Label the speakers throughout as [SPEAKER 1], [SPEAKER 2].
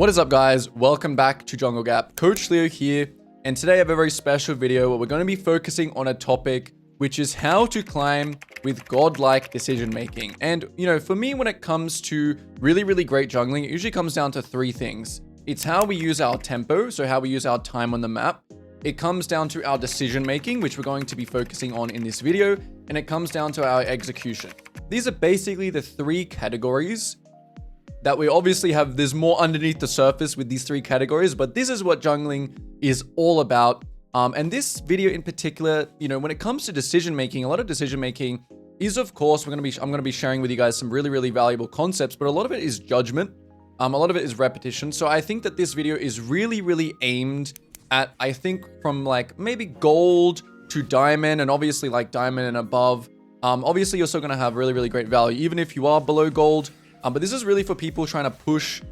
[SPEAKER 1] What is up, guys? Welcome back to Jungle Gap. Coach Leo here, and today I have a very special video where we're going to be focusing on a topic which is how to climb with godlike decision making. And for me, when it comes to really great jungling, it usually comes down to three things. It's how we use our tempo, so how we use our time on the map. It comes down to our decision making, which we're going to be focusing on in this video, and it comes down to our execution. These are basically the three categories that we obviously have. There's more underneath the surface with these three categories, but this is what jungling is all about. And this video in particular, when it comes to decision making, a lot of decision making is, of course, I'm going to be sharing with you guys some really valuable concepts, but a lot of it is judgment. A lot of it is repetition. So I think that this video is really aimed at, I think, from like maybe gold to diamond, and obviously like diamond and above. Obviously you're still going to have really great value, even if you are below gold. But this is really for people trying to push,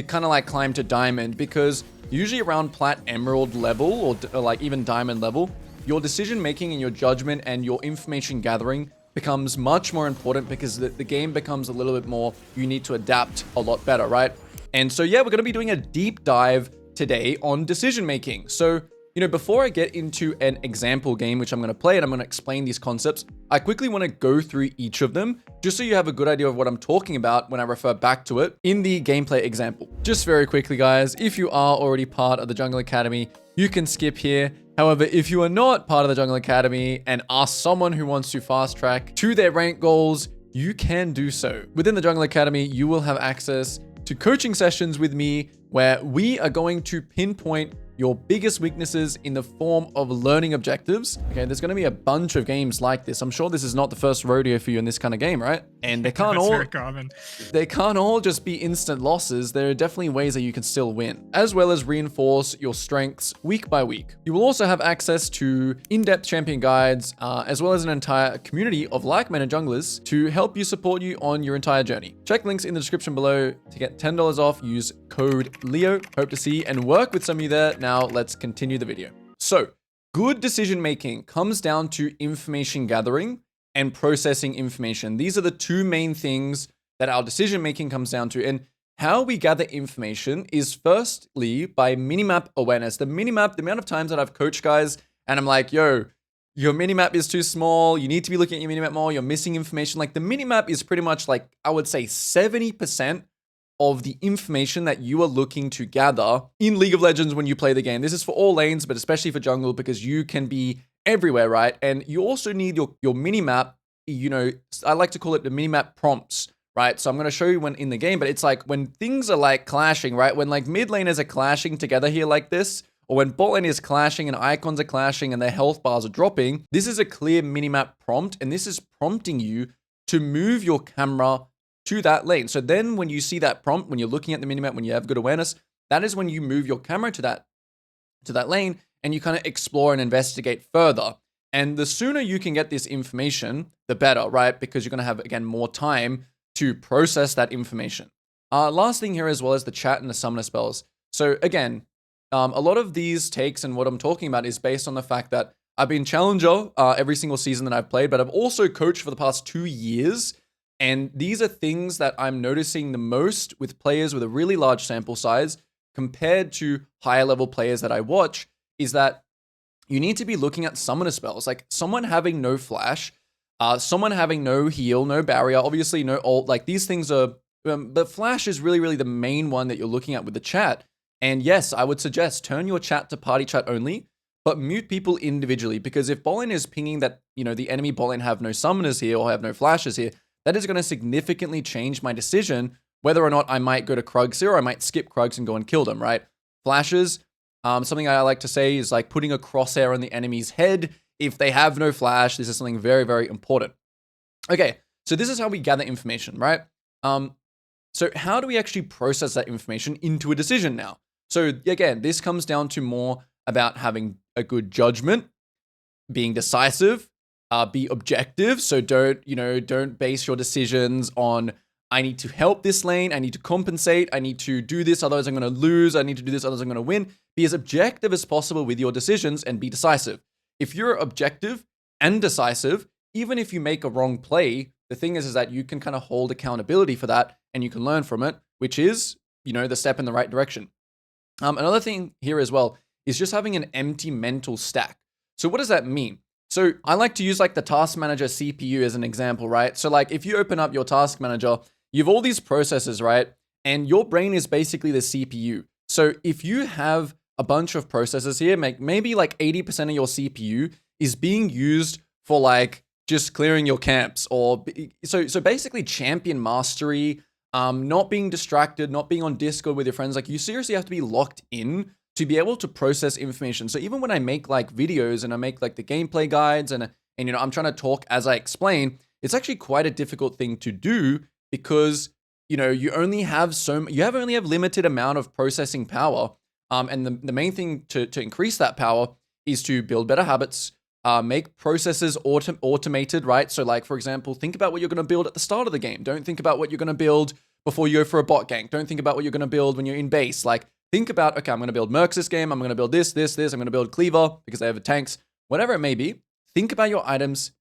[SPEAKER 1] kind of like climb to diamond, because usually around plat emerald level or like even diamond level, your decision making and your judgment and your information gathering becomes much more important, because the game becomes a little bit more, you need to adapt a lot better, right? And so yeah, we're going to be doing a deep dive today on decision making. So before I get into an example game, which I'm going to play and I'm going to explain these concepts, I quickly want to go through each of them just so you have a good idea of what I'm talking about when I refer back to it in the gameplay example. Just very quickly, guys, if you are already part of the Jungle Academy, you can skip here. However, if you are not part of the Jungle Academy and are someone who wants to fast track to their rank goals, you can do so. Within the Jungle Academy, you will have access to coaching sessions with me where we are going to pinpoint your biggest weaknesses in the form of learning objectives. Okay, there's going to be a bunch of games like this. I'm sure this is not the first rodeo for you in this kind of game, right? And they can't they can't all just be instant losses. There are definitely ways that you can still win, as well as reinforce your strengths week by week. You will also have access to in-depth champion guides, as well as an entire community of like-minded junglers to help you support you on your entire journey. Check links in the description below to get $10 off. Use code LEO. Hope to see and work with some of you there. Now let's continue the video. So good decision making comes down to information gathering and processing information. These are the two main things that our decision making comes down to. And how we gather information is firstly by minimap awareness. The minimap, the amount of times that I've coached guys and I'm like, yo, your minimap is too small. You need to be looking at your minimap more. You're missing information. Like the minimap is pretty much like, I would say 70% of the information that you are looking to gather in League of Legends when you play the game. This is for all lanes, but especially for jungle, because you can be everywhere, right? And you also need your minimap, I like to call it the minimap prompts, right? So I'm going to show you when in the game, but it's like when things are like clashing, right? When like mid laners are clashing together here like this, or when bot lane is clashing and icons are clashing and their health bars are dropping, this is a clear minimap prompt, and this is prompting you to move your camera to that lane. So then when you see that prompt, when you're looking at the minimap, when you have good awareness, that is when you move your camera to that lane and you kind of explore and investigate further. And the sooner you can get this information, the better, right? Because you're going to have, again, more time to process that information. Last thing here as well is the chat and the summoner spells. So again, a lot of these takes and what I'm talking about is based on the fact that I've been challenger every single season that I've played, but I've also coached for the past 2 years. And these are things that I'm noticing the most with players with a really large sample size compared to higher level players that I watch, is that you need to be looking at summoner spells. Like someone having no flash, someone having no heal, no barrier, obviously no ult. Like these things are, but flash is really the main one that you're looking at with the chat. And yes, I would suggest turn your chat to party chat only, but mute people individually, because if bot lane is pinging that, the enemy bot lane have no summoners here or have no flashes here, that is going to significantly change my decision whether or not I might go to Krugs here or I might skip Krugs and go and kill them, right? Flashes, something I like to say is like putting a crosshair on the enemy's head. If they have no flash, this is something very important. Okay, so this is how we gather information, right? So how do we actually process that information into a decision now? So again, this comes down to more about having a good judgment, being decisive, be objective. So don't base your decisions on, I need to help this lane, I need to compensate, I need to do this, otherwise I'm going to lose, I need to do this, otherwise I'm going to win. Be as objective as possible with your decisions and be decisive. If you're objective and decisive, even if you make a wrong play, the thing is that you can kind of hold accountability for that and you can learn from it, which is the step in the right direction. Another thing here as well is just having an empty mental stack. So what does that mean? So I like to use like the task manager CPU as an example, right? So like if you open up your task manager, you have all these processes, right? And your brain is basically the CPU. So if you have a bunch of processes here, maybe like 80% of your CPU is being used for like just clearing your camps, or so basically champion mastery, not being distracted, not being on Discord with your friends. Like you seriously have to be locked in to be able to process information. So even when I make like videos and I make like the gameplay guides and I'm trying to talk as I explain, it's actually quite a difficult thing to do because you only have limited amount of processing power. And the main thing to increase that power is to build better habits, make processes automated, right? So like, for example, think about what you're going to build at the start of the game. Don't think about what you're going to build before you go for a bot gank. Don't think about what you're going to build when you're in base. Like, think about, okay, I'm going to build Mercs this game. I'm going to build this. I'm going to build Cleaver because they have tanks, whatever it may be. Think about your items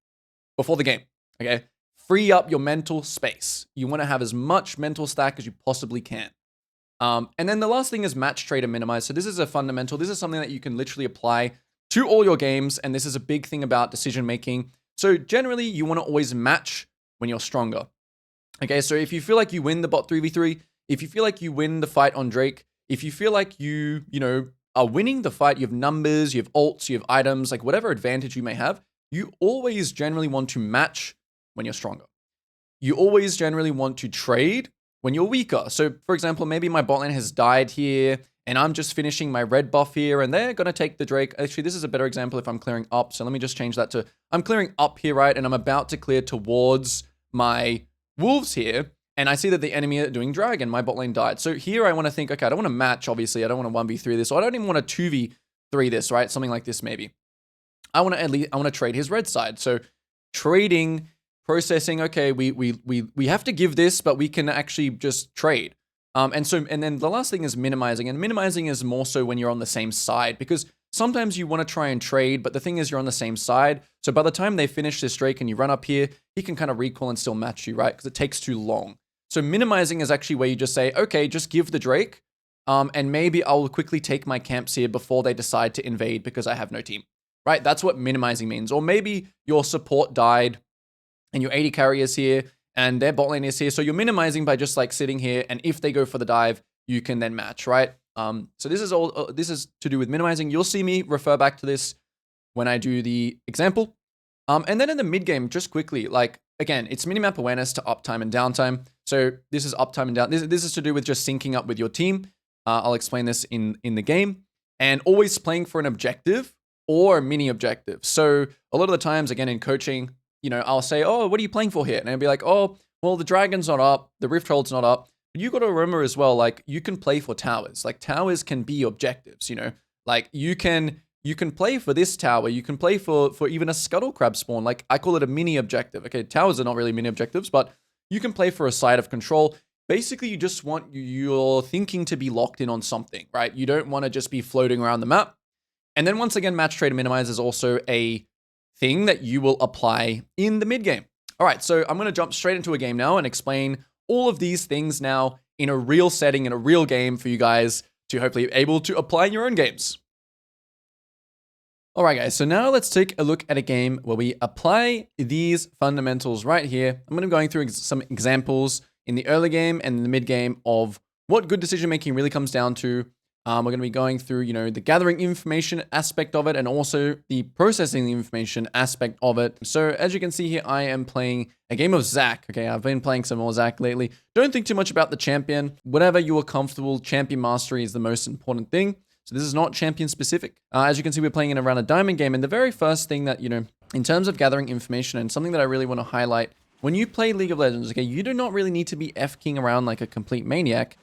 [SPEAKER 1] before the game, okay? Free up your mental space. You want to have as much mental stack as you possibly can. And then the last thing is match trade and minimize. So this is a fundamental. This is something that you can literally apply to all your games. And this is a big thing about decision making. So generally, you want to always match when you're stronger. Okay, so if you feel like you win the bot 3v3, if you feel like you win the fight on Drake, if you feel like you are winning the fight, you have numbers, you have ults, you have items, like whatever advantage you may have, you always generally want to match when you're stronger. You always generally want to trade when you're weaker. So for example, maybe my bot lane has died here and I'm just finishing my red buff here and they're going to take the Drake. Actually, this is a better example if I'm clearing up. So let me just change that to, I'm clearing up here, right? And I'm about to clear towards my wolves here. And I see that the enemy are doing dragon. My bot lane died. So here I want to think, okay, I don't want to match, obviously. I don't want to 1v3 this. Or I don't even want to 2v3 this, right? Something like this maybe. I want to trade his red side. So trading, processing, okay, we have to give this, but we can actually just trade. And then the last thing is minimizing. And minimizing is more so when you're on the same side, because sometimes you want to try and trade, but the thing is you're on the same side. So by the time they finish this Drake and you run up here, he can kind of recall and still match you, right? Because it takes too long. So minimizing is actually where you just say, okay, just give the Drake, and maybe I'll quickly take my camps here before they decide to invade because I have no team, right? That's what minimizing means. Or maybe your support died and your 80 carry is here and their bot lane is here. So you're minimizing by just like sitting here, and if they go for the dive, you can then match, right? So this is all, this is to do with minimizing. You'll see me refer back to this when I do the example. And then in the mid game, just quickly, like, again, it's minimap awareness to uptime and downtime. So this is uptime and down. This is to do with just syncing up with your team. I'll explain this in the game. And always playing for an objective or a mini objective. So a lot of the times, again, in coaching, I'll say, oh, what are you playing for here? And I'll be like, oh, well, the dragon's not up. The rift hold's not up. But you got to remember as well, like, you can play for towers. Like, towers can be objectives, Like, you can play for this tower. You can play for even a scuttle crab spawn. Like, I call it a mini objective. Okay, towers are not really mini objectives, but you can play for a side of control. Basically, you just want your thinking to be locked in on something, right? You don't want to just be floating around the map. And then once again, match trade and minimize is also a thing that you will apply in the mid game. All right, so I'm going to jump straight into a game now and explain all of these things now in a real setting, in a real game for you guys to hopefully be able to apply in your own games. All right, guys, so now let's take a look at a game where we apply these fundamentals right here. I'm going to be going through some examples in the early game and in the mid game of what good decision making really comes down to. We're going to be going through, the gathering information aspect of it and also the processing the information aspect of it. So as you can see here, I am playing a game of Zac. Okay, I've been playing some more Zac lately. Don't think too much about the champion. Whatever you are comfortable, champion mastery is the most important thing. So this is not champion specific. As you can see, we're playing in around a diamond game. And the very first thing that, in terms of gathering information and something that I really want to highlight, when you play League of Legends, okay, you do not really need to be F-king around like a complete maniac.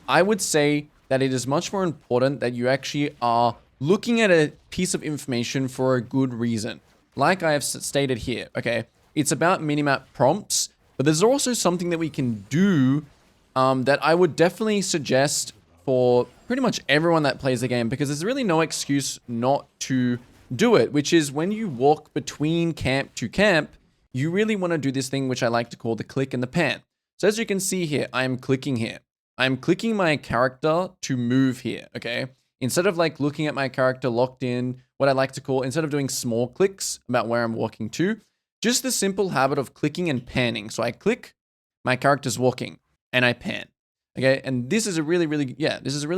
[SPEAKER 1] I would say that it is much more important that you actually are looking at a piece of information for a good reason. Like I have stated here, okay, it's about minimap prompts, but there's also something that we can do that I would definitely suggest for pretty much everyone that plays the game, because there's really no excuse not to do it, which is when you walk between camp to camp, you really want to do this thing which I like to call the click and the pan. So as you can see here, I am clicking here. I'm clicking my character to move here, okay? Instead of like looking at my character locked in, what I like to call, instead of doing small clicks about where I'm walking to, just the simple habit of clicking and panning. So I click, my character's walking, and I pan, okay? And this is a really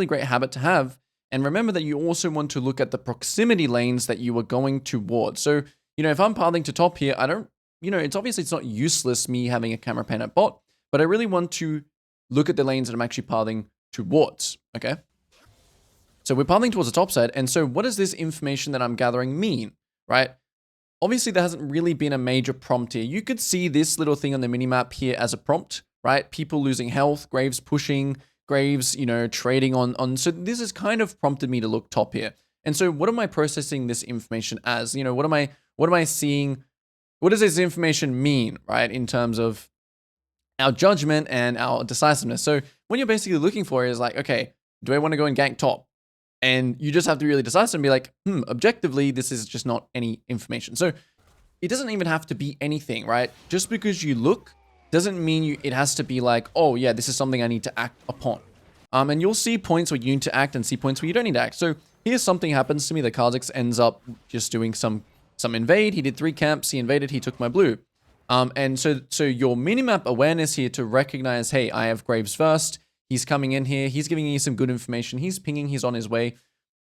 [SPEAKER 1] great habit to have. And remember that you also want to look at the proximity lanes that you are going towards. So, if I'm pathing to top here, I don't, it's not useless me having a camera pan at bot, but I really want to look at the lanes that I'm actually pathing towards, okay? So we're pathing towards the top side, and so what does this information that I'm gathering mean, right? Obviously, there hasn't really been a major prompt here. You could see this little thing on the minimap here as a prompt, right? People losing health, Graves pushing, Graves, trading on. So this has kind of prompted me to look top here. And so what am I processing this information as? What am I seeing? What does this information mean, right? In terms of our judgment and our decisiveness. So when you're basically looking for it is like, okay, do I want to go and gank top? And you just have to be really decisive and be like, objectively, this is just not any information. So it doesn't even have to be anything, right? Just because you look doesn't mean it has to be like, oh yeah, this is something I need to act upon. And you'll see points where you need to act and see points where you don't need to act. So here's something happens to me. The Kha'Zix ends up just doing some invade. He did 3 camps. He invaded. He took my blue. And so your minimap awareness here to recognize, hey, I have Graves first. He's coming in here. He's giving you some good information. He's pinging. He's on his way.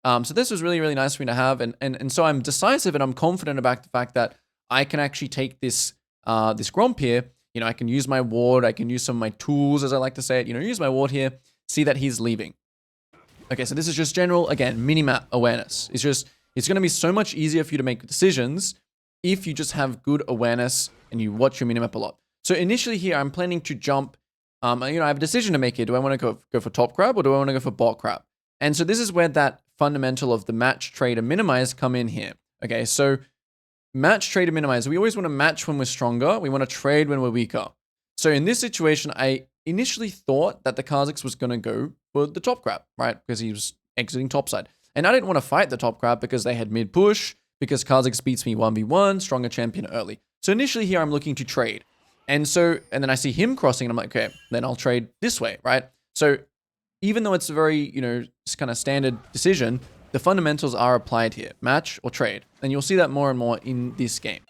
[SPEAKER 1] So this was really, really nice for me to have. And so I'm decisive and I'm confident about the fact that I can actually take this Gromp here. I can use my ward. I can use some of my tools, as I like to say it. Use my ward here. See that he's leaving. Okay, so this is just general, again, minimap awareness. It's going to be so much easier for you to make decisions if you just have good awareness and you watch your minimap a lot. So initially here, I'm planning to jump. I have a decision to make here. Do I want to go for top crab or do I want to go for bot crab? And so this is where that fundamental of the match, trade, and minimize come in here. Okay, so match, trade, and minimize. We always want to match when we're stronger. We want to trade when we're weaker. So in this situation, I initially thought that the Kha'Zix was going to go for the top crab, right? Because he was exiting topside. And I didn't want to fight the top crab because they had mid push, because Kha'Zix beats me 1v1, stronger champion early. So initially here, I'm looking to trade. And then I see him crossing and I'm like, okay, then I'll trade this way, right? So even though it's a very, kind of standard decision, the fundamentals are applied here, match or trade. And you'll see that more and more in this game.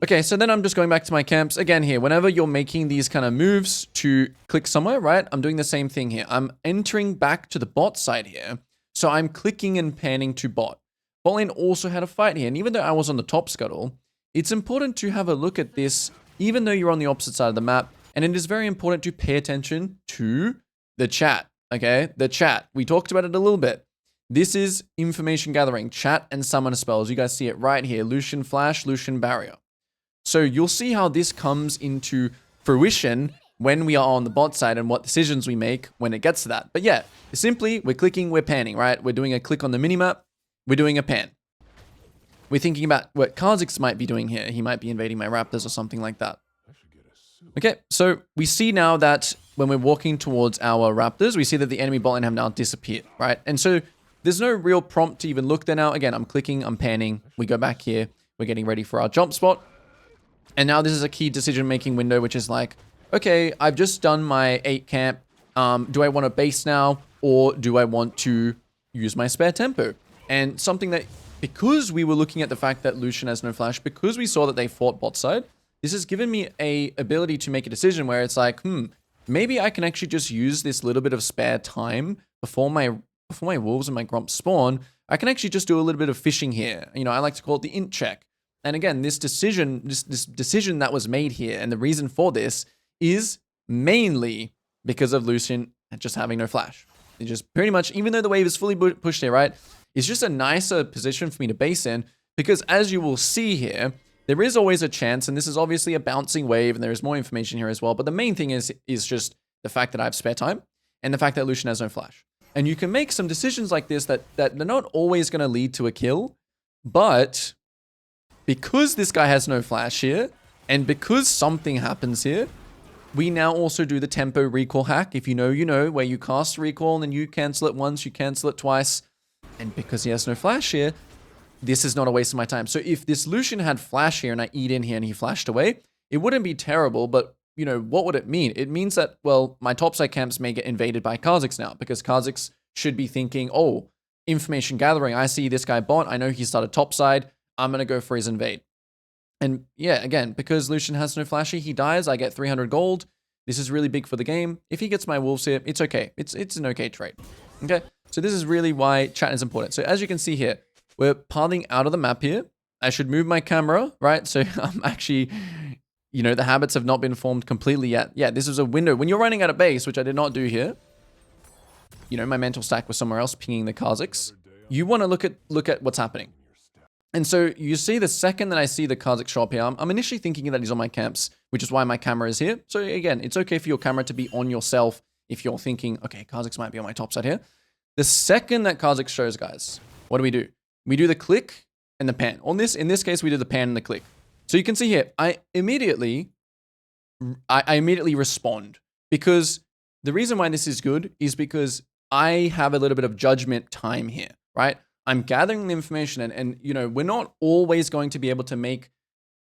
[SPEAKER 1] Okay, so then I'm just going back to my camps. Again here, whenever you're making these kind of moves to click somewhere, right? I'm doing the same thing here. I'm entering back to the bot side here. So I'm clicking and panning to bot. Bot lane also had a fight here. And even though I was on the top scuttle, it's important to have a look at this, even though you're on the opposite side of the map. And it is very important to pay attention to the chat, okay? The chat. We talked about it a little bit. This is information gathering, chat and summon spells. You guys see it right here. Lucian Flash, Lucian Barrier. So you'll see how this comes into fruition when we are on the bot side and what decisions we make when it gets to that. But yeah, simply, we're clicking, we're panning, right? We're doing a click on the minimap, we're doing a pan. We're thinking about what Kha'Zix might be doing here. He might be invading my Raptors or something like that. Okay, so we see now that when we're walking towards our Raptors, we see that the enemy bot lane have now disappeared, right? And so there's no real prompt to even look there now. Again, I'm clicking, I'm panning. We go back here. We're getting ready for our jump spot. And now this is a key decision-making window, which is like, okay, I've just done my 8 camp. Do I want to base now or do I want to use my spare tempo? And something that, because we were looking at the fact that Lucian has no flash, because we saw that they fought bot side, this has given me a ability to make a decision where it's like, maybe I can actually just use this little bit of spare time before my wolves and my grumps spawn. I can actually just do a little bit of fishing here. I like to call it the int check. And again, this decision that was made here, and the reason for this is mainly because of Lucian just having no flash. It just pretty much, even though the wave is fully pushed here, right? It's just a nicer position for me to base in, because as you will see here, there is always a chance, and this is obviously a bouncing wave, and there is more information here as well. But the main thing is just the fact that I have spare time, and the fact that Lucian has no flash. And you can make some decisions like this that they're not always going to lead to a kill, but because this guy has no flash here, and because something happens here, we now also do the tempo recall hack. If you know, you know, where you cast recall and then you cancel it once, you cancel it twice. And because he has no flash here, this is not a waste of my time. So if this Lucian had flash here and I eat in here and he flashed away, it wouldn't be terrible, but what would it mean? It means that, well, my topside camps may get invaded by Kha'Zix now, because Kha'Zix should be thinking, oh, information gathering. I see this guy bot. I know he started topside. I'm going to go for his invade. And yeah, again, because Lucian has no flashy, he dies. I get 300 gold. This is really big for the game. If he gets my wolves here, it's okay. It's an okay trade. Okay, so this is really why chat is important. So as you can see here, we're pathing out of the map here. I should move my camera, right? So I'm actually, the habits have not been formed completely yet. Yeah, this is a window. When you're running out of base, which I did not do here, my mental stack was somewhere else pinging the Kha'Zix. You want to look at what's happening. And so you see the second that I see the Kha'Zix show up here, I'm initially thinking that he's on my camps, which is why my camera is here. So again, it's okay for your camera to be on yourself if you're thinking, okay, Kha'Zix might be on my top side here. The second that Kha'Zix shows, guys, what do? We do the click and the pan. In this case, we do the pan and the click. So you can see here, I immediately respond, because the reason why this is good is because I have a little bit of judgment time here, right? I'm gathering the information and we're not always going to be able to make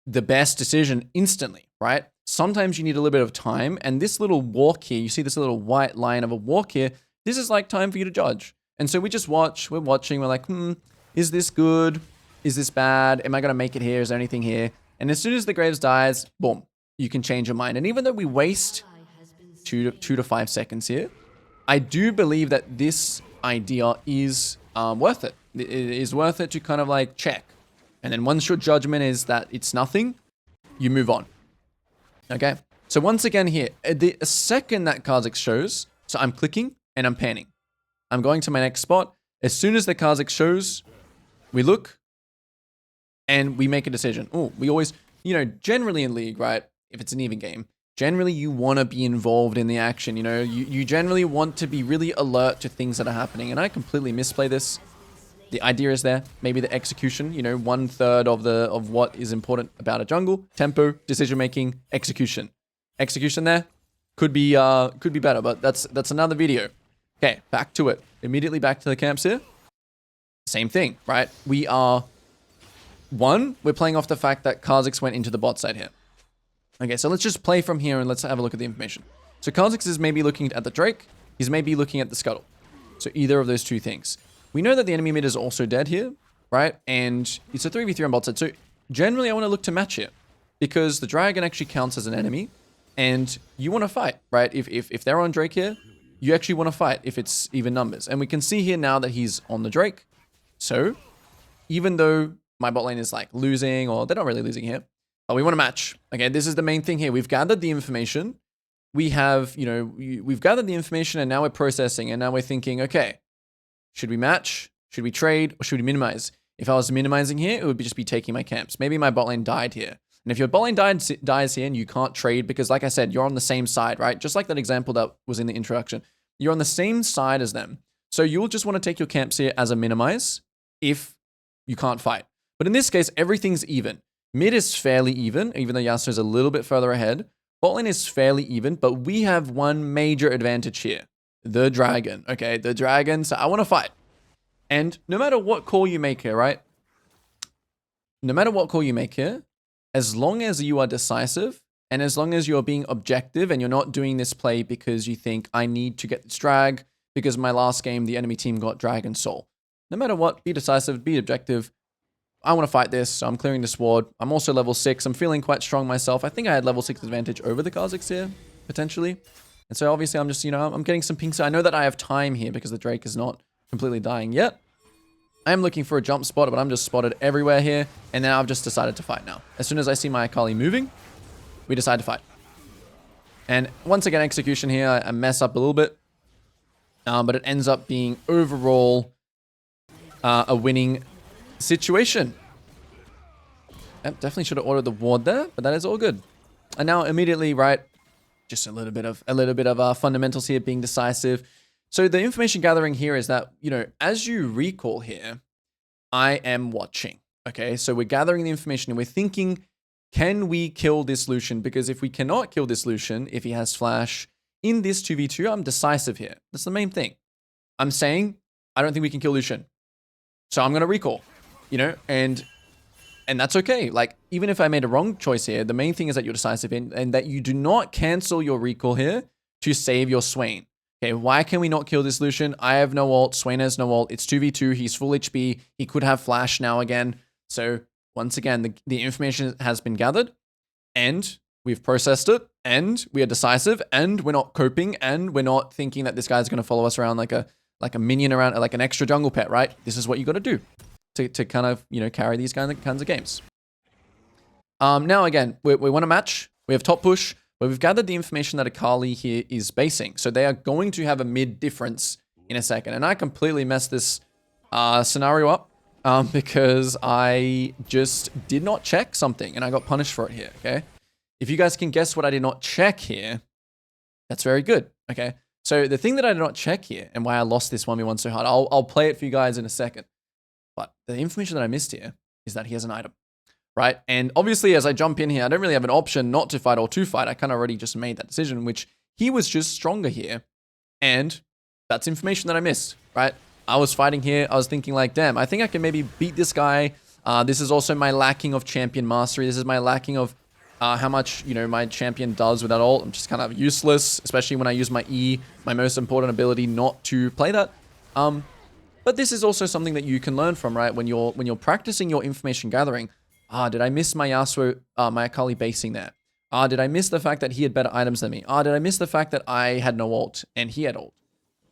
[SPEAKER 1] the best decision instantly, right? Sometimes you need a little bit of time, and this little walk here, you see this little white line of a walk here, this is like time for you to judge. And so we just watch, we're like, is this good? Is this bad? Am I going to make it here? Is there anything here? And as soon as the Graves dies, boom, you can change your mind. And even though we waste 2 to 5 seconds here, I do believe that this idea is worth it. It is worth it to kind of like check. And then once your judgment is that it's nothing, you move on. Okay. So once again here, the second that Kha'Zix shows, so I'm clicking and I'm panning. I'm going to my next spot. As soon as the Kha'Zix shows, we look and we make a decision. Oh, we always, generally in League, right? If it's an even game, generally you want to be involved in the action. You generally want to be really alert to things that are happening. And I completely misplay this. The idea is there. Maybe the execution, 1/3 of what is important about a jungle: tempo, decision making, execution. Execution there could be better, but that's another video. Okay, back to it. Immediately back to the camps here. Same thing, right? We're playing off the fact that Kha'Zix went into the bot side here. Okay, so let's just play from here and let's have a look at the information. So Kha'Zix is maybe looking at the Drake. He's maybe looking at the Scuttle. So either of those two things. We know that the enemy mid is also dead here, right? And it's a 3v3 on bot side. So generally I want to look to match here, because the dragon actually counts as an enemy and you want to fight, right? If they're on Drake here, you actually want to fight if it's even numbers. And we can see here now that he's on the Drake. So even though my bot lane is like losing, or they're not really losing here, but we want to match. Okay, this is the main thing here. We've gathered the information. We have, we've gathered the information and now we're processing and now we're thinking, okay, should we match? Should we trade? Or should we minimize? If I was minimizing here, it would just be taking my camps. Maybe my bot lane died here. And if your bot lane dies here and you can't trade, because like I said, you're on the same side, right? Just like that example that was in the introduction. You're on the same side as them. So you'll just want to take your camps here as a minimize if you can't fight. But in this case, everything's even. Mid is fairly even though Yasuo is a little bit further ahead. Bot lane is fairly even, but we have one major advantage here. The dragon, okay? The dragon, so I want to fight. And no matter what call you make here, right? No matter what call you make here, as long as you are decisive, and as long as you're being objective, and you're not doing this play because you think, I need to get this drag, because my last game, the enemy team got Dragon Soul. No matter what, be decisive, be objective. I want to fight this, so I'm clearing the sword. I'm also level 6. I'm feeling quite strong myself. I think I had level 6 advantage over the Kha'Zix here, potentially. And so obviously I'm just, I'm getting some pinks. I know that I have time here because the Drake is not completely dying yet. I am looking for a jump spot, but I'm just spotted everywhere here. And now I've just decided to fight now. As soon as I see my Akali moving, we decide to fight. And once again, execution here, I mess up a little bit. But it ends up being overall a winning situation. Yep, definitely should have ordered the ward there, but that is all good. And now immediately, right, just a little bit of fundamentals here, being decisive. So the information gathering here is that, as you recall here, I am watching. Okay, so we're gathering the information and we're thinking, can we kill this Lucian? Because if we cannot kill this Lucian, if he has flash in this 2v2, I'm decisive here. That's the main thing. I'm saying, I don't think we can kill Lucian. So I'm going to recall, and And that's okay. Like, even if I made a wrong choice here, the main thing is that you're decisive and that you do not cancel your recall here to save your Swain. Okay, why can we not kill this Lucian? I have no ult. Swain has no ult. It's 2v2. He's full HP. He could have flash now again. So, once again, the information has been gathered. And we've processed it. And we are decisive. And we're not coping. And we're not thinking that this guy's going to follow us around like a minion around, like an extra jungle pet, right? This is what you got to do to kind of, you know, carry these kinds of games. Now, again, we want to match. We have top push. But we've gathered the information that Akali here is basing. So they are going to have a mid difference in a second. And I completely messed this scenario up because I just did not check something. And I got punished for it here, okay? If you guys can guess what I did not check here, that's very good, okay? So the thing that I did not check here and why I lost this 1v1 so hard, I'll play it for you guys in a second. But the information that I missed here is that he has an item. Right? And obviously, as I jump in here, I don't really have an option not to fight or to fight. I kind of already just made that decision, which he was just stronger here. And that's information that I missed, right? I was fighting here. I was thinking like, damn, I think I can maybe beat this guy. This is also my lacking of champion mastery. This is my lacking of how much, you know, my champion does with that ult. I'm just kind of useless, especially when I use my E, my most important ability, not to play that. But this is also something that you can learn from, right? When you're practicing your information gathering. Did I miss my Yasuo, my Akali basing there? Did I miss the fact that he had better items than me? Did I miss the fact that I had no ult and he had ult?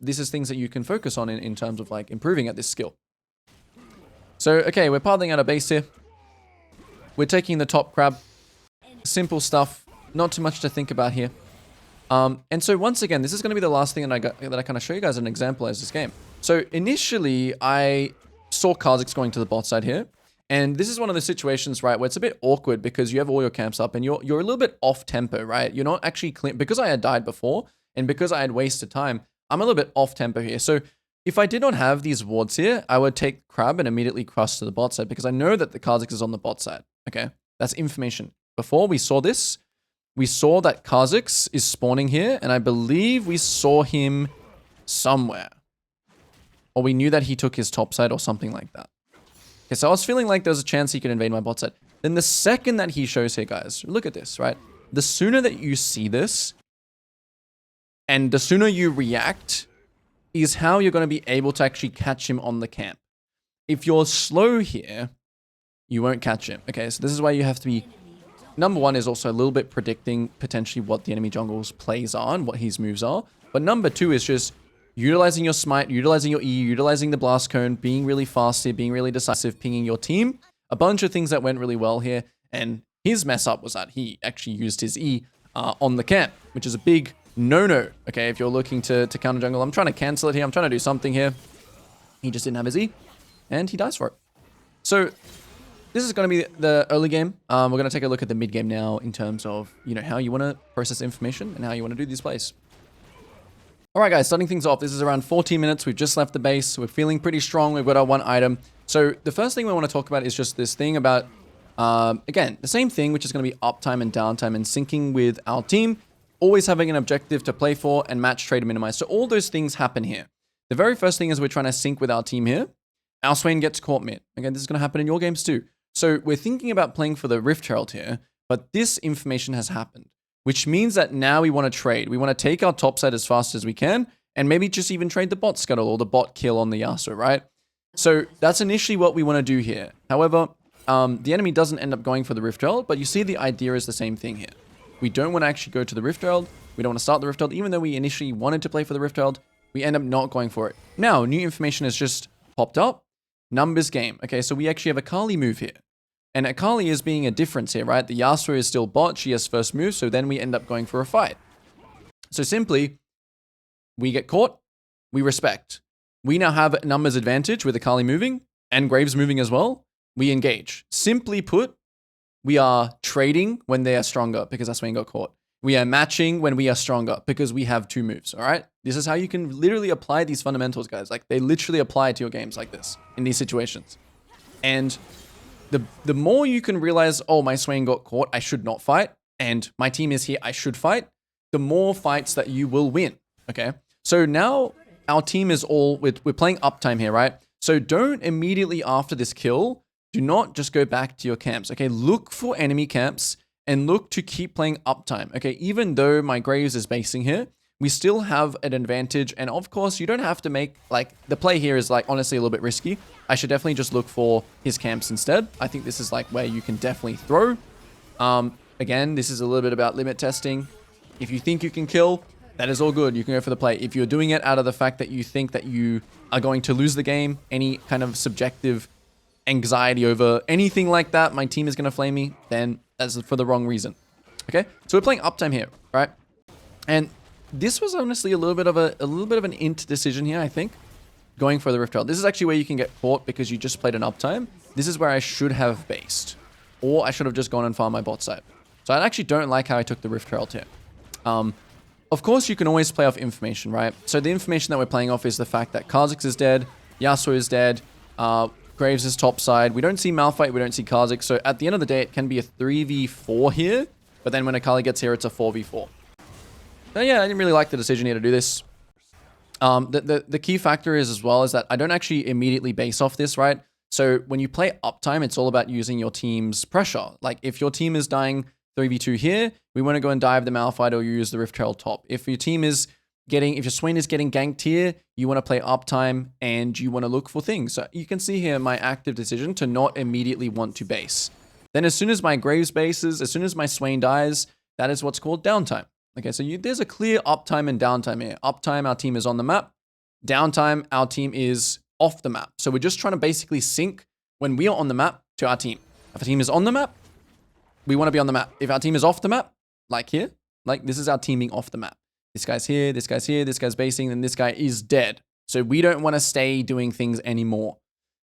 [SPEAKER 1] This is things that you can focus on in terms of like improving at this skill. So, okay, we're pathing out a base here. We're taking the top crab. Simple stuff. Not too much to think about here. And so once again, this is going to be the last thing that I kind of show you guys an example as this game. So initially, I saw Kha'Zix going to the bot side here. And this is one of the situations, right, where it's a bit awkward because you have all your camps up and you're a little bit off tempo, right? You're not actually clean. Because I had died before and because I had wasted time, I'm a little bit off tempo here. So if I did not have these wards here, I would take Crab and immediately cross to the bot side because I know that the Kha'Zix is on the bot side, okay? That's information. Before we saw this, we saw that Kha'Zix is spawning here and I believe we saw him somewhere. Or we knew that he took his top side or something like that. Okay, so I was feeling like there was a chance he could invade my bot side. Then the second that he shows here, guys, look at this, right? The sooner that you see this, and the sooner you react, is how you're going to be able to actually catch him on the camp. If you're slow here, you won't catch him. Okay, so this is why you have to be... Number one is also a little bit predicting potentially what the enemy jungle's plays are and what his moves are. But number two is just... utilizing your smite, utilizing your E, utilizing the blast cone, being really fast here, being really decisive, pinging your team. A bunch of things that went really well here. And his mess up was that he actually used his E on the camp, which is a big no-no. Okay, if you're looking to counter jungle. I'm trying to cancel it here. I'm trying to do something here. He just didn't have his E. And he dies for it. So this is going to be the early game. We're going to take a look at the mid game now in terms of, you know, how you want to process information and how you want to do these plays. Alright guys, starting things off, this is around 14 minutes, we've just left the base, we're feeling pretty strong, we've got our one item. So the first thing we want to talk about is just this thing about, again, the same thing, which is going to be uptime and downtime and syncing with our team, always having an objective to play for and match, trade, and minimize. So all those things happen here. The very first thing is we're trying to sync with our team here. Our Swain gets caught mid. Again, this is going to happen in your games too. So we're thinking about playing for the Rift Herald here, but this information has happened. Which means that now we want to trade. We want to take our top side as fast as we can, and maybe just even trade the bot scuttle or the bot kill on the Yasuo, right? So that's initially what we want to do here. However, the enemy doesn't end up going for the Rift Herald, but you see the idea is the same thing here. We don't want to actually go to the Rift Herald. We don't want to start the Rift Herald, even though we initially wanted to play for the Rift Herald. We end up not going for it. Now, new information has just popped up. Numbers game. Okay, so we actually have a Akali move here. And Akali is being a difference here, right? The Yasuo is still bot. She has first move, so then we end up going for a fight. So simply, we get caught, we respect. We now have numbers advantage with Akali moving and Graves moving as well. We engage. Simply put, we are trading when they are stronger because that's when got caught. We are matching when we are stronger because we have two moves, all right? This is how you can literally apply these fundamentals, guys. Like, they literally apply to your games like this in these situations. And the more you can realize, oh, my Swain got caught, I should not fight, and my team is here, I should fight, the more fights that you will win, okay? So now our team is all, we're playing uptime here, right? So don't immediately after this kill do not just go back to your camps. Okay, look for enemy camps and look to keep playing uptime. Okay, even though my Graves is basing here, we still have an advantage. And of course, you don't have to make, like, the play here is, like, honestly a little bit risky. I should definitely just look for his camps instead. I think this is, like, where you can definitely throw. Again, this is a little bit about limit testing. If you think you can kill, that is all good. You can go for the play. If you're doing it out of the fact that you think that you are going to lose the game, any kind of subjective anxiety over anything like that, my team is going to flame me, then that's for the wrong reason. Okay, so we're playing uptime here, right? And this was honestly a little bit of an int decision here, I think, going for the Rift Trail. This is actually where you can get caught because you just played an uptime. This is where I should have based, or I should have just gone and farmed my bot side. So I actually don't like how I took the Rift Trail here. Of course, you can always play off information, right? So the information that we're playing off is the fact that Kha'Zix is dead, Yasuo is dead, Graves is top side. We don't see Malphite, we don't see Kha'Zix. So at the end of the day, it can be a 3v4 here, but then when Akali gets here, it's a 4v4. So yeah, I didn't really like the decision here to do this. The key factor is as well is that I don't actually immediately base off this, right? So when you play uptime, it's all about using your team's pressure. Like if your team is dying 3v2 here, we want to go and dive the Malphite or use the Rift Trail top. If your team is if your Swain is getting ganked here, you want to play uptime and you want to look for things. So you can see here my active decision to not immediately want to base. Then as soon as my Graves bases, as soon as my Swain dies, that is what's called downtime. Okay, so there's a clear uptime and downtime here. Uptime, our team is on the map. Downtime, our team is off the map. So we're just trying to basically sync when we are on the map to our team. If a team is on the map, we want to be on the map. If our team is off the map, like here, like this is our teaming off the map. This guy's here, this guy's here, this guy's basing, and this guy is dead. So we don't want to stay doing things anymore.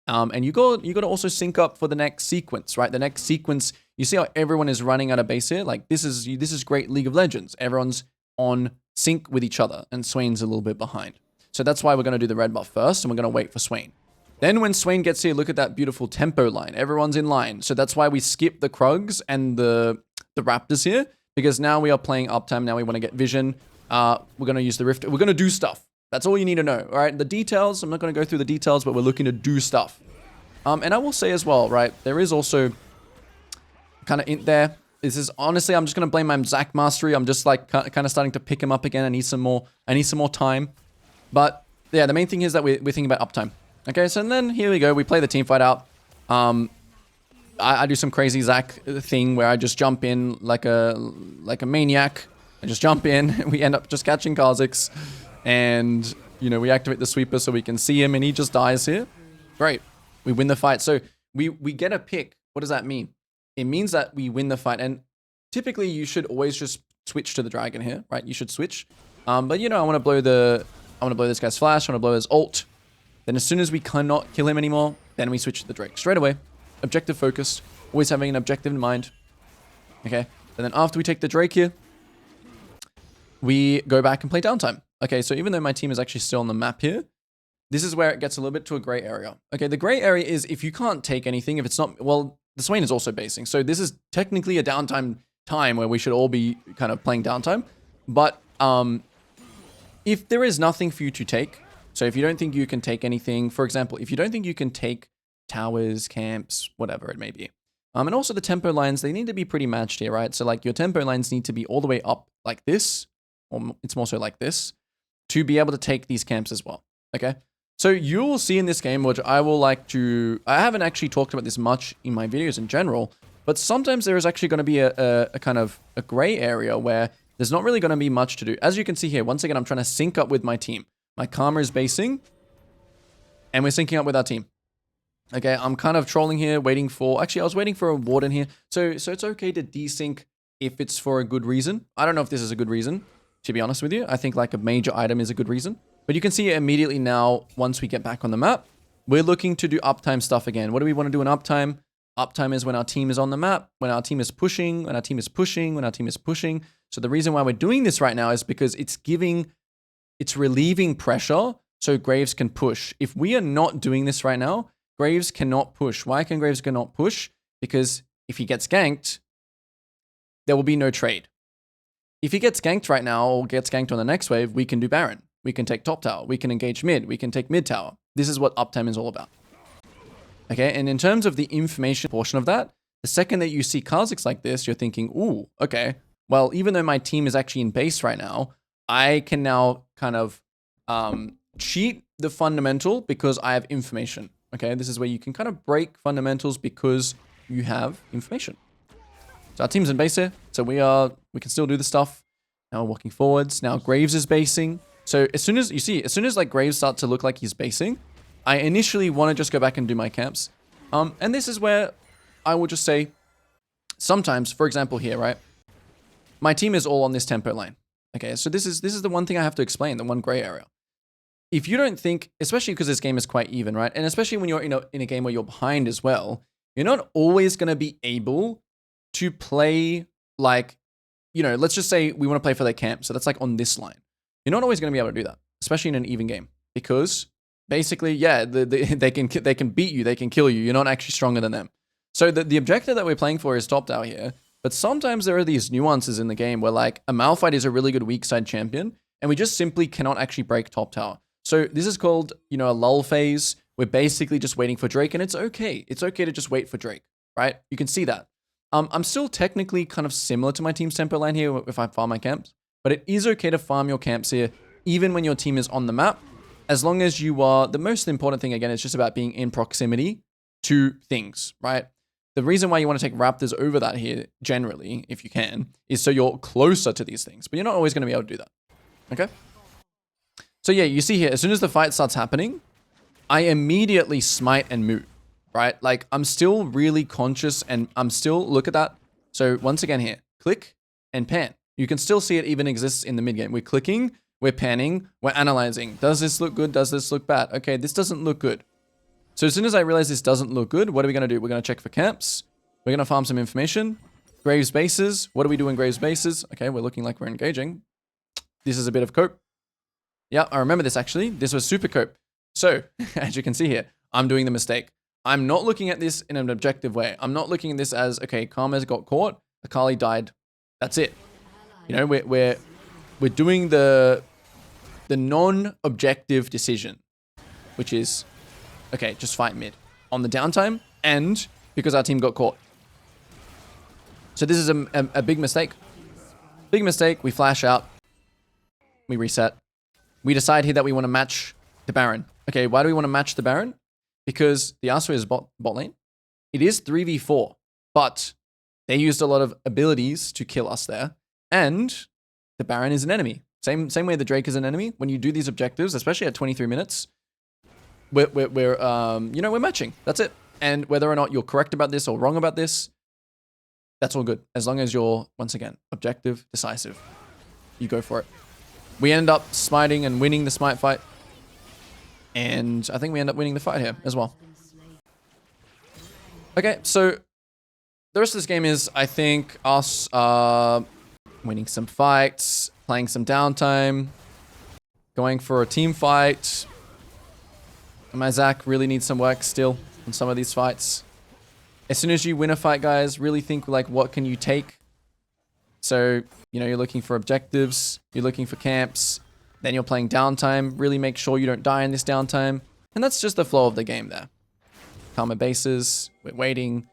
[SPEAKER 1] And you got to also sync up for the next sequence, right? The next sequence, you see how everyone is running out of base here? Like this is great League of Legends. Everyone's on sync with each other, and Swain's a little bit behind. So that's why we're going to do the red buff first, and we're going to wait for Swain. Then when Swain gets here, look at that beautiful tempo line. Everyone's in line. So that's why we skip the Krugs and the Raptors here, because now we are playing uptime. Now we want to get vision. We're going to use the Rift. We're going to do stuff. That's all you need to know, all right? The details, I'm not going to go through the details, but we're looking to do stuff. And I will say as well, right, there is also kind of in there. This is honestly, I'm just going to blame my Zac mastery. I'm just like kind of starting to pick him up again. I need some more time. But yeah, the main thing is that we're thinking about uptime. Okay, so then here we go. We play the team fight out. I do some crazy Zac thing where I just jump in like a maniac. I just jump in. We end up just catching Kha'Zix. And, you know, we activate the sweeper so we can see him and he just dies here. Great. We win the fight. So we get a pick. What does that mean? It means that we win the fight. And typically you should always just switch to the dragon here, right? You should switch. But you know, I want to blow this guy's flash. I want to blow his ult. Then as soon as we cannot kill him anymore, then we switch to the Drake. Straight away. Objective focused. Always having an objective in mind. Okay. And then after we take the Drake here, we go back and play downtime. Okay, so even though my team is actually still on the map here, this is where it gets a little bit to a gray area. Okay, the gray area is if you can't take anything, if it's not, well, the Swain is also basing. So this is technically a downtime time where we should all be kind of playing downtime. But if there is nothing for you to take, so if you don't think you can take anything, for example, if you don't think you can take towers, camps, whatever it may be. And also the tempo lines, they need to be pretty matched here, right? So like your tempo lines need to be all the way up like this, or it's more so like this, to be able to take these camps as well, okay? So you will see in this game, which I haven't actually talked about this much in my videos in general, but sometimes there is actually going to be a kind of a gray area where there's not really going to be much to do. As you can see here, once again, I'm trying to sync up with my team. My Karma is basing, and we're syncing up with our team. Okay, I'm kind of trolling here, actually, I was waiting for a Warden here. So it's okay to desync if it's for a good reason. I don't know if this is a good reason, to be honest with you. I think like a major item is a good reason. But you can see immediately now, once we get back on the map, we're looking to do uptime stuff again. What do we want to do in uptime? Uptime is when our team is on the map, when our team is pushing, when our team is pushing, when our team is pushing. So the reason why we're doing this right now is because it's relieving pressure so Graves can push. If we are not doing this right now, Graves cannot push. Why can Graves cannot push? Because if he gets ganked, there will be no trade. If he gets ganked right now or gets ganked on the next wave, we can do Baron. We can take top tower. We can engage mid. We can take mid tower. This is what uptime is all about. Okay, and in terms of the information portion of that, the second that you see Kha'Zix like this, you're thinking, ooh, okay, well, even though my team is actually in base right now, I can now kind of cheat the fundamental because I have information. Okay, this is where you can kind of break fundamentals because you have information. So our team's in base here, so we can still do the stuff. Now we're walking forwards. Now Graves is basing. So as soon as like Graves starts to look like he's basing, I initially want to just go back and do my camps. And this is where I will just say, sometimes, for example here, right? My team is all on this tempo line. Okay, so this is the one thing I have to explain, the one gray area. If you don't think, especially because this game is quite even, right? And especially when you're in a game where you're behind as well, you're not always going to be able to play like, let's just say we want to play for their camp. So that's like on this line. You're not always going to be able to do that, especially in an even game, because basically, yeah, they can beat you, they can kill you. You're not actually stronger than them. So the objective that we're playing for is top tower here. But sometimes there are these nuances in the game where like a Malphite is a really good weak side champion, and we just simply cannot actually break top tower. So this is called, a lull phase. We're basically just waiting for Drake, and it's okay. It's okay to just wait for Drake, right? You can see that. I'm still technically kind of similar to my team's tempo line here if I farm my camps, but it is okay to farm your camps here, even when your team is on the map, as long as you are, the most important thing, again, is just about being in proximity to things, right? The reason why you want to take Raptors over that here, generally, if you can, is so you're closer to these things, but you're not always going to be able to do that, okay? So yeah, you see here, as soon as the fight starts happening, I immediately smite and move, right? Like, I'm still really conscious, and I'm still, look at that. So once again here, click and pan. You can still see it even exists in the mid game. We're clicking, we're panning, we're analyzing. Does this look good? Does this look bad? Okay, this doesn't look good. So as soon as I realize this doesn't look good, what are we going to do? We're going to check for camps. We're going to farm some information. Graves bases. What do we do in Graves bases? Okay, we're looking like we're engaging. This is a bit of cope. Yeah, I remember this actually. This was super cope. So, as you can see here, I'm doing the mistake. I'm not looking at this in an objective way. I'm not looking at this as, okay, Karma's got caught, Akali died. That's it. We're doing the non-objective decision, which is, okay, just fight mid on the downtime and because our team got caught. So this is a big mistake. Big mistake. We flash out. We reset. We decide here that we want to match the Baron. Okay, why do we want to match the Baron? Because the Yasuo is bot lane. It is 3v4, but they used a lot of abilities to kill us there. And the Baron is an enemy. Same way the Drake is an enemy. When you do these objectives, especially at 23 minutes, we're matching. That's it. And whether or not you're correct about this or wrong about this, that's all good. As long as you're, once again, objective, decisive. You go for it. We end up smiting and winning the smite fight. And I think we end up winning the fight here as well. Okay, so the rest of this game is, I think, us winning some fights, playing some downtime, going for a team fight. My Zac really needs some work still on some of these fights. As soon as you win a fight, guys, really think like, what can you take? So, you're looking for objectives, you're looking for camps, then you're playing downtime. Really make sure you don't die in this downtime. And that's just the flow of the game there. Karma bases, we're waiting,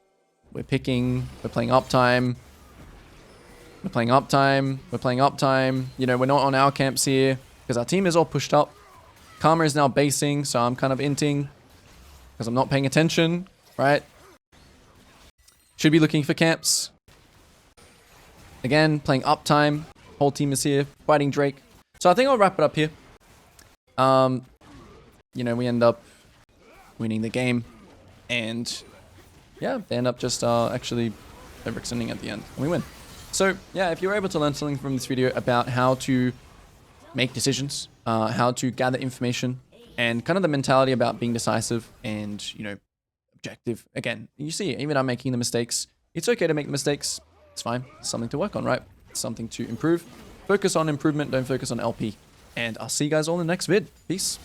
[SPEAKER 1] we're picking, we're playing uptime. We're playing uptime, we're playing uptime. We're not on our camps here because our team is all pushed up. Karma is now basing, so I'm kind of inting because I'm not paying attention, right? Should be looking for camps. Again, playing uptime. Whole team is here, fighting Drake. So I think I'll wrap it up here. We end up winning the game. And yeah, they end up just actually overextending at the end. And we win. So yeah, if you were able to learn something from this video about how to make decisions, how to gather information, and kind of the mentality about being decisive and, objective. Again, you see, even I'm making the mistakes. It's okay to make the mistakes. It's fine. It's something to work on, right? It's something to improve. Focus on improvement. Don't focus on LP. And I'll see you guys all in the next vid. Peace.